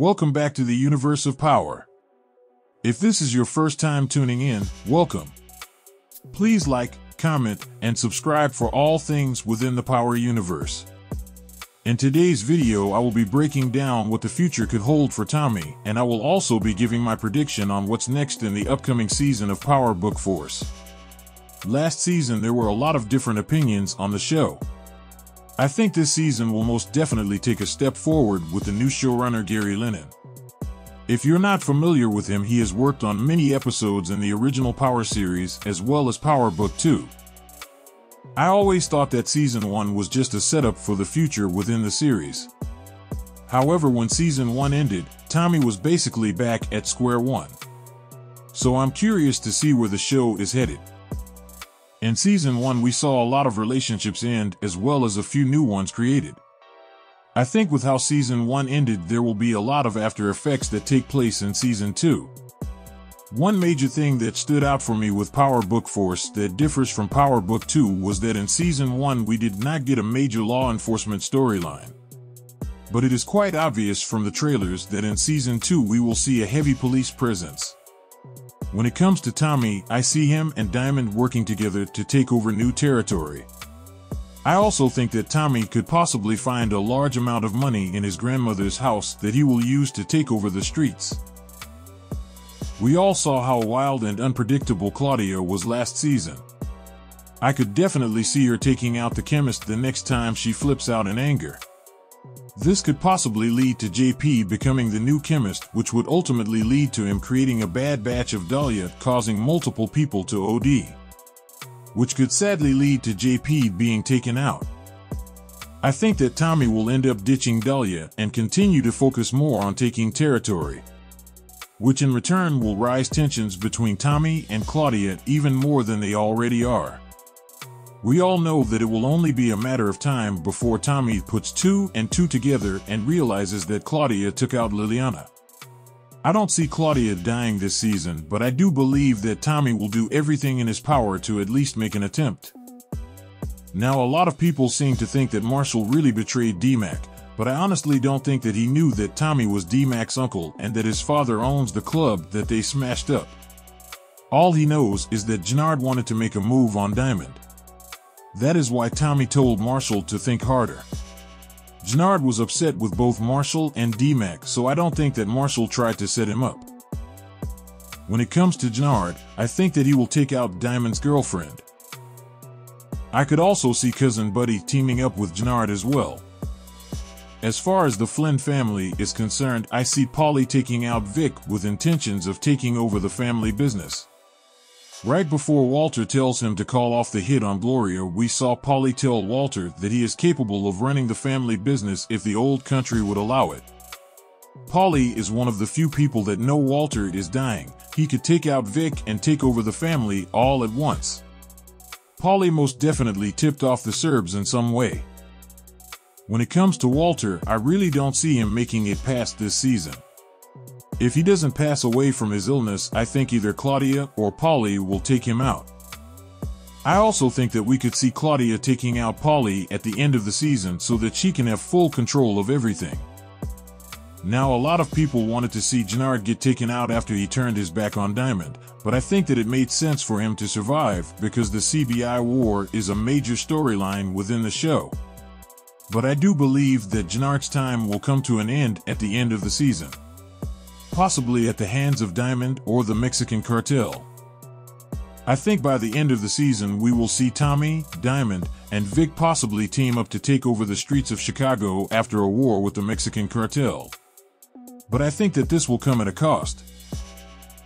Welcome back to the universe of power. If this is your first time tuning in, welcome. Please like, comment, and subscribe for all things within the Power universe. In today's video, I will be breaking down what the future could hold for Tommy, and I will also be giving my prediction on what's next in the upcoming season of Power Book Force. Last season, there were a lot of different opinions on the show. I think this season will most definitely take a step forward with the new showrunner Gary Lennon. If you're not familiar with him, he has worked on many episodes in the original Power series as well as Power Book 2. I always thought that Season 1 was just a setup for the future within the series. However, when Season 1 ended, Tommy was basically back at square one. So I'm curious to see where the show is headed. In Season 1, we saw a lot of relationships end as well as a few new ones created. I think with how Season 1 ended, there will be a lot of after effects that take place in Season 2. One major thing that stood out for me with Power Book Force that differs from Power Book 2 was that in Season 1 we did not get a major law enforcement storyline. But it is quite obvious from the trailers that in Season 2 we will see a heavy police presence. When it comes to Tommy, I see him and Diamond working together to take over new territory. I also think that Tommy could possibly find a large amount of money in his grandmother's house that he will use to take over the streets. We all saw how wild and unpredictable Claudia was last season. I could definitely see her taking out the chemist the next time she flips out in anger. This could possibly lead to JP becoming the new chemist, which would ultimately lead to him creating a bad batch of Dahlia, causing multiple people to OD. Which could sadly lead to JP being taken out. I think that Tommy will end up ditching Dahlia and continue to focus more on taking territory. Which in return will rise tensions between Tommy and Claudia even more than they already are. We all know that it will only be a matter of time before Tommy puts 2 and 2 together and realizes that Claudia took out Liliana. I don't see Claudia dying this season, but I do believe that Tommy will do everything in his power to at least make an attempt. Now, a lot of people seem to think that Marshall really betrayed D-Mac, but I honestly don't think that he knew that Tommy was D-Mac's uncle and that his father owns the club that they smashed up. All he knows is that Gennard wanted to make a move on Diamond. That is why Tommy told Marshall to think harder. Gennard was upset with both Marshall and D-Mac, so I don't think that Marshall tried to set him up. When it comes to Gennard, I think that he will take out Diamond's girlfriend. I could also see Cousin Buddy teaming up with Gennard as well. As far as the Flynn family is concerned, I see Paulie taking out Vic with intentions of taking over the family business. Right before Walter tells him to call off the hit on Gloria, we saw Paulie tell Walter that he is capable of running the family business if the old country would allow it. Paulie is one of the few people that know Walter is dying. He could take out Vic and take over the family all at once. Paulie most definitely tipped off the Serbs in some way. When it comes to Walter, I really don't see him making it past this season. If he doesn't pass away from his illness, I think either Claudia or Paulie will take him out. I also think that we could see Claudia taking out Paulie at the end of the season so that she can have full control of everything. Now, a lot of people wanted to see Gennard get taken out after he turned his back on Diamond, but I think that it made sense for him to survive because the CBI war is a major storyline within the show. But I do believe that Gennard's time will come to an end at the end of the season. Possibly at the hands of Diamond or the Mexican cartel. I think by the end of the season we will see Tommy, Diamond, and Vic possibly team up to take over the streets of Chicago after a war with the Mexican cartel. But I think that this will come at a cost.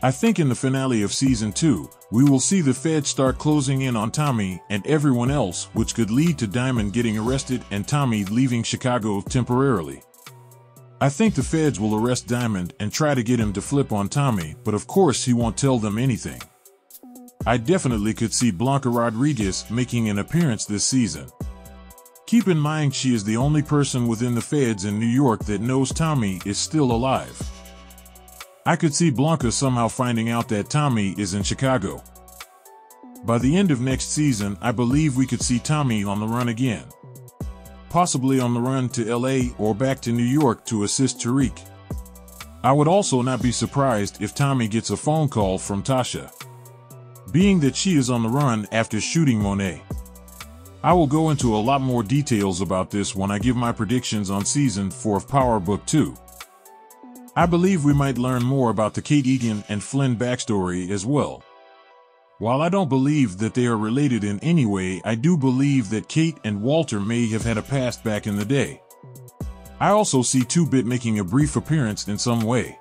I think in the finale of Season 2, we will see the feds start closing in on Tommy and everyone else, which could lead to Diamond getting arrested and Tommy leaving Chicago temporarily. I think the feds will arrest Diamond and try to get him to flip on Tommy, but of course he won't tell them anything. I definitely could see Blanca Rodriguez making an appearance this season. Keep in mind she is the only person within the feds in New York that knows Tommy is still alive. I could see Blanca somehow finding out that Tommy is in Chicago. By the end of next season, I believe we could see Tommy on the run again. Possibly on the run to LA or back to New York to assist Tariq. I would also not be surprised if Tommy gets a phone call from Tasha, being that she is on the run after shooting Monet. I will go into a lot more details about this when I give my predictions on Season 4 of Power Book 2. I believe we might learn more about the Kate Egan and Flynn backstory as well. While I don't believe that they are related in any way, I do believe that Kate and Walter may have had a past back in the day. I also see 2-Bit making a brief appearance in some way,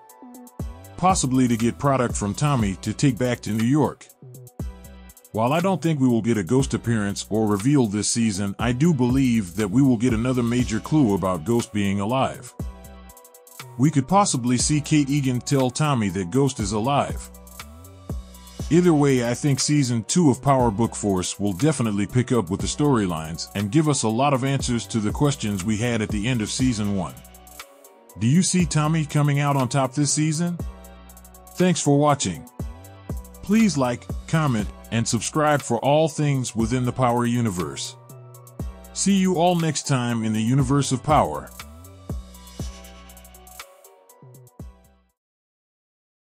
possibly to get product from Tommy to take back to New York. While I don't think we will get a Ghost appearance or reveal this season, I do believe that we will get another major clue about Ghost being alive. We could possibly see Kate Egan tell Tommy that Ghost is alive. Either way, I think Season 2 of Power Book Force will definitely pick up with the storylines and give us a lot of answers to the questions we had at the end of Season 1. Do you see Tommy coming out on top this season? Thanks for watching. Please like, comment, and subscribe for all things within the Power universe. See you all next time in the Universe of Power.